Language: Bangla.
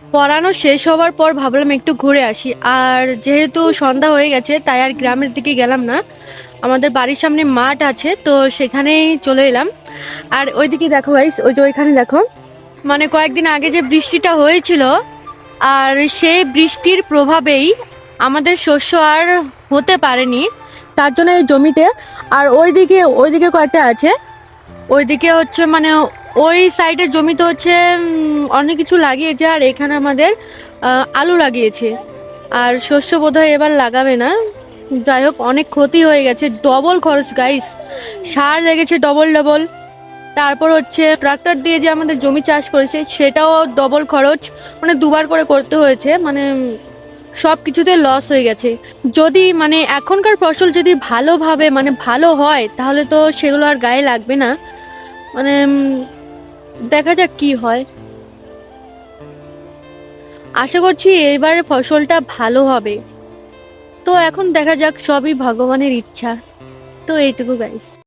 পড়ানো শেষ হওয়ার পর ভাবলাম একটু ঘুরে আসি, আর যেহেতু সন্ধ্যা হয়ে গেছে তাই আর গ্রামের দিকে গেলাম না। আমাদের বাড়ির সামনে মাঠ আছে, তো সেখানেই চলে এলাম। আর ওইদিকে দেখো গাইস, ওই যে ওইখানে দেখো, মানে কয়েকদিন আগে যে বৃষ্টিটা হয়েছিল, আর সেই বৃষ্টির প্রভাবেই আমাদের শস্য আর হতে পারেনি, তার জন্য এই জমিতে। আর ওইদিকে কয়েকটা আছে, ওইদিকে হচ্ছে মানে ওই সাইডের জমিতে হচ্ছে অনেক কিছু লাগিয়েছে, আর এখানে আমাদের আলু লাগিয়েছে। আর শস্য বোধহয় এবার লাগাবে না। যাই হোক, অনেক ক্ষতি হয়ে গেছে, ডবল খরচ গাইস, সার লেগেছে ডবল ডবল। তারপর হচ্ছে ট্রাক্টর দিয়ে যে আমাদের জমি চাষ করেছে সেটাও ডবল খরচ, মানে দুবার করে করতে হয়েছে, মানে সব কিছুতে লস হয়ে গেছে। যদি মানে এখনকার ফসল যদি ভালোভাবে মানে ভালো হয় তাহলে তো সেগুলো আর গায়ে লাগবে না। মানে দেখা যাক কি হয়। আশা করছি এইবারে ফসলটা ভালো হবে। তো এখন দেখা যাক, সবই ভগবানের ইচ্ছা। তো এইটুকু গাইস।